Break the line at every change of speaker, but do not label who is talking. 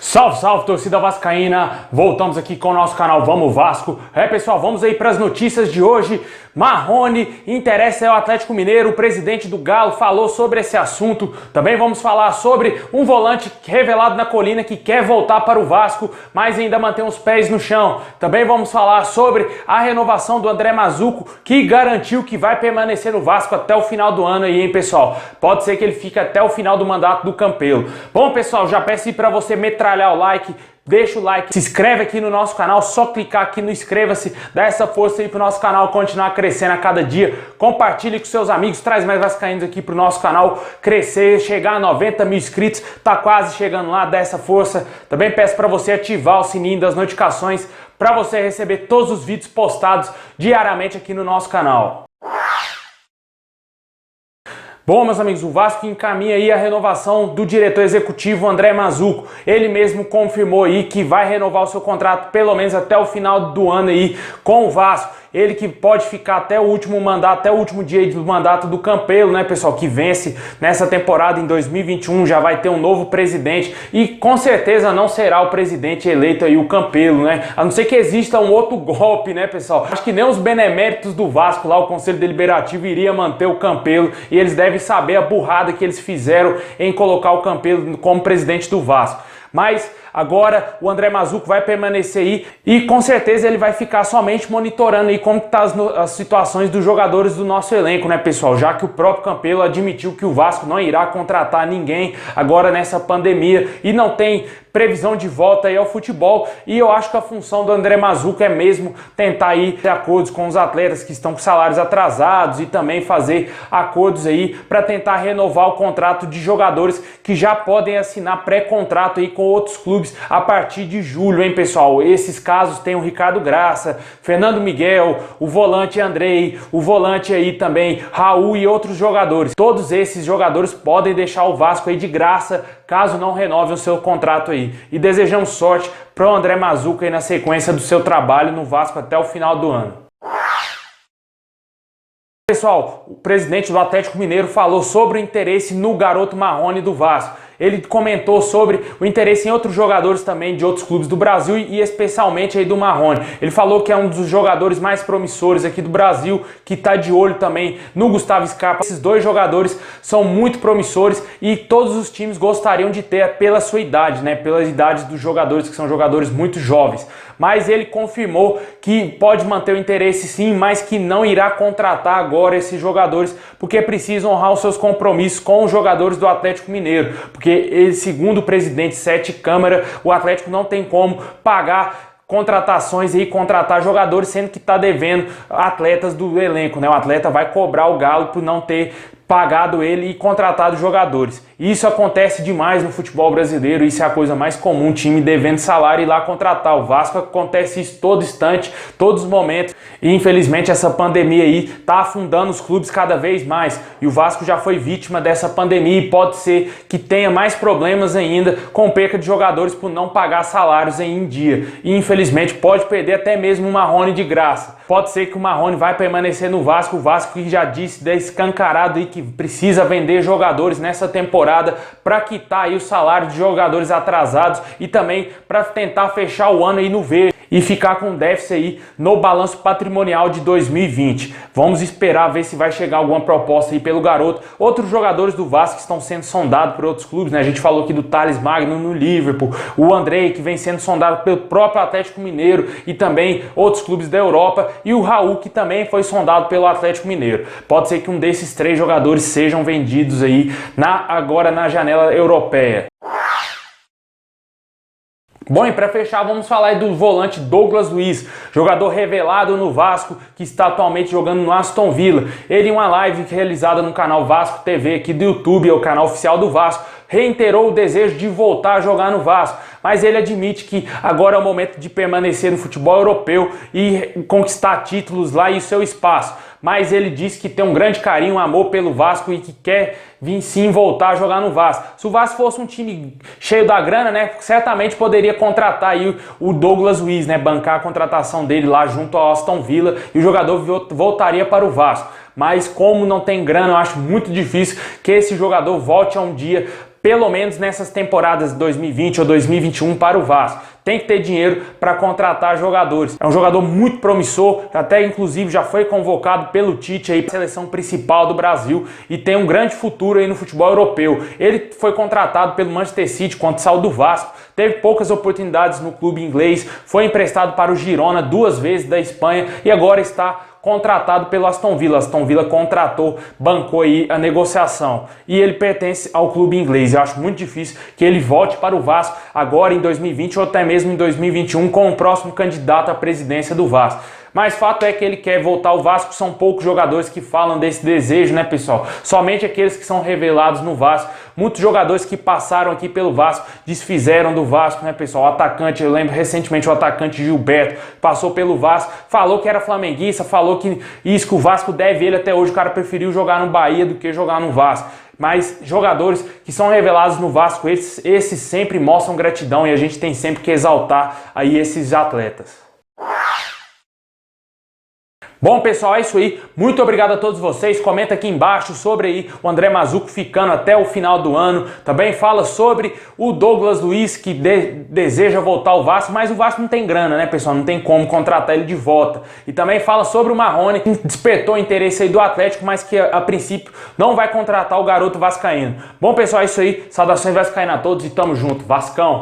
Salve, salve, torcida vascaína! Voltamos aqui com o nosso canal Vamos Vasco. Pessoal, vamos aí para as notícias de hoje. Marrone interessa ao Atlético Mineiro, o presidente do Galo falou sobre esse assunto. Também vamos falar sobre um volante revelado na Colina que quer voltar para o Vasco, mas ainda mantém os pés no chão. Também vamos falar sobre a renovação do André Mazzuco, que garantiu que vai permanecer no Vasco até o final do ano aí, hein, pessoal? Pode ser que ele fique até o final do mandato do Campelo. Bom, pessoal, já peço para você metralhar o like, deixa o like, se inscreve aqui no nosso canal, só clicar aqui no inscreva-se, dá essa força aí pro nosso canal continuar crescendo a cada dia, compartilhe com seus amigos, traz mais vascaínos aqui pro nosso canal crescer, chegar a 90 mil inscritos, tá quase chegando lá, dá essa força. Também peço para você ativar o sininho das notificações para você receber todos os vídeos postados diariamente aqui no nosso canal. Bom, meus amigos, o Vasco encaminha aí a renovação do diretor executivo André Mazzuco. Ele mesmo confirmou aí que vai renovar o seu contrato pelo menos até o final do ano aí com o Vasco. Ele que pode ficar até o último mandato, até o último dia do mandato do Campelo, né, pessoal, que vence nessa temporada em 2021, já vai ter um novo presidente e com certeza não será o presidente eleito aí o Campelo, né? A não ser que exista um outro golpe, né, pessoal? Acho que nem os beneméritos do Vasco lá, o Conselho Deliberativo iria manter o Campelo e eles devem saber a burrada que eles fizeram em colocar o Campelo como presidente do Vasco. Mas agora o André Mazzuco vai permanecer aí e com certeza ele vai ficar somente monitorando aí como tá as situações dos jogadores do nosso elenco, né, pessoal? Já que o próprio Campelo admitiu que o Vasco não irá contratar ninguém agora nessa pandemia e não tem previsão de volta aí ao futebol, e eu acho que a função do André Mazzuco é mesmo tentar aí ter acordos com os atletas que estão com salários atrasados e também fazer acordos aí para tentar renovar o contrato de jogadores que já podem assinar pré-contrato aí com outros clubes a partir de julho, hein, pessoal? Esses casos tem o Ricardo Graça, Fernando Miguel, o volante Andrei, o volante aí também Raul e outros jogadores. Todos esses jogadores podem deixar o Vasco aí de graça caso não renovem o seu contrato aí. E desejamos sorte para o André Mazzuco aí na sequência do seu trabalho no Vasco até o final do ano. Pessoal, o presidente do Atlético Mineiro falou sobre o interesse no garoto Marrone do Vasco. Ele comentou sobre o interesse em outros jogadores também de outros clubes do Brasil e especialmente aí do Marrone. Ele falou que é um dos jogadores mais promissores aqui do Brasil, que está de olho também no Gustavo Scarpa. Esses dois jogadores são muito promissores e todos os times gostariam de ter pela sua idade, né? Pela idade dos jogadores, que são jogadores muito jovens. Mas ele confirmou que pode manter o interesse sim, mas que não irá contratar agora esses jogadores porque precisa honrar os seus compromissos com os jogadores do Atlético Mineiro. Porque ele, segundo o presidente Sete Câmara, o Atlético não tem como pagar contratações e contratar jogadores, sendo que está devendo atletas do elenco, né? O atleta vai cobrar o Galo por não ter pagado ele e contratado jogadores. Isso acontece demais no futebol brasileiro, isso é a coisa mais comum, time devendo salário e ir lá contratar. O Vasco acontece isso todo instante, todos os momentos, e infelizmente essa pandemia aí tá afundando os clubes cada vez mais, e o Vasco já foi vítima dessa pandemia e pode ser que tenha mais problemas ainda com perca de jogadores por não pagar salários em dia, e infelizmente pode perder até mesmo o Marrone de graça. Pode ser que o Marrone vai permanecer no Vasco, o Vasco que já disse, escancarado aí que precisa vender jogadores nessa temporada para quitar aí o salário de jogadores atrasados e também para tentar fechar o ano aí no verde e ficar com déficit aí no balanço patrimonial de 2020. Vamos esperar ver se vai chegar alguma proposta aí pelo garoto. Outros jogadores do Vasco estão sendo sondados por outros clubes, né? A gente falou aqui do Thales Magno no Liverpool, o Andrei que vem sendo sondado pelo próprio Atlético Mineiro e também outros clubes da Europa, e o Raul que também foi sondado pelo Atlético Mineiro. Pode ser que um desses três jogadores sejam vendidos aí agora na janela europeia. Bom, e para fechar, vamos falar aí do volante Douglas Luiz, jogador revelado no Vasco, que está atualmente jogando no Aston Villa. Ele, em uma live realizada no canal Vasco TV aqui do YouTube, é o canal oficial do Vasco, reiterou o desejo de voltar a jogar no Vasco, mas ele admite que agora é o momento de permanecer no futebol europeu e conquistar títulos lá e o seu espaço. Mas ele disse que tem um grande carinho, um amor pelo Vasco e que quer vir sim voltar a jogar no Vasco. Se o Vasco fosse um time cheio da grana, né, certamente poderia contratar aí o Douglas Luiz, né, bancar a contratação dele lá junto ao Aston Villa e o jogador voltaria para o Vasco. Mas como não tem grana, eu acho muito difícil que esse jogador volte a um dia pelo menos nessas temporadas de 2020 ou 2021 para o Vasco. Tem que ter dinheiro para contratar jogadores. É um jogador muito promissor, até inclusive já foi convocado pelo Tite aí para a seleção principal do Brasil e tem um grande futuro aí no futebol europeu. Ele foi contratado pelo Manchester City quando saiu do Vasco, teve poucas oportunidades no clube inglês, foi emprestado para o Girona 2 vezes da Espanha e agora está contratado pelo Aston Villa. Aston Villa contratou, bancou aí a negociação e ele pertence ao clube inglês. Eu acho muito difícil que ele volte para o Vasco agora em 2020 ou até mesmo em 2021 com o próximo candidato à presidência do Vasco. Mas fato é que ele quer voltar ao Vasco, são poucos jogadores que falam desse desejo, né, pessoal? Somente aqueles que são revelados no Vasco. Muitos jogadores que passaram aqui pelo Vasco desfizeram do Vasco, né, pessoal? O atacante, eu lembro recentemente o atacante Gilberto, passou pelo Vasco, falou que era flamenguista, falou que isso, que o Vasco deve ele até hoje, o cara preferiu jogar no Bahia do que jogar no Vasco. Mas jogadores que são revelados no Vasco, esses sempre mostram gratidão e a gente tem sempre que exaltar aí esses atletas. Bom, pessoal, é isso aí. Muito obrigado a todos vocês. Comenta aqui embaixo sobre aí o André Mazzucco ficando até o final do ano. Também fala sobre o Douglas Luiz, que deseja voltar ao Vasco, mas o Vasco não tem grana, né, pessoal? Não tem como contratar ele de volta. E também fala sobre o Marrone, que despertou interesse aí do Atlético, mas que a princípio não vai contratar o garoto vascaíno. Bom, pessoal, é isso aí. Saudações vascaínas a todos e tamo junto. Vascão!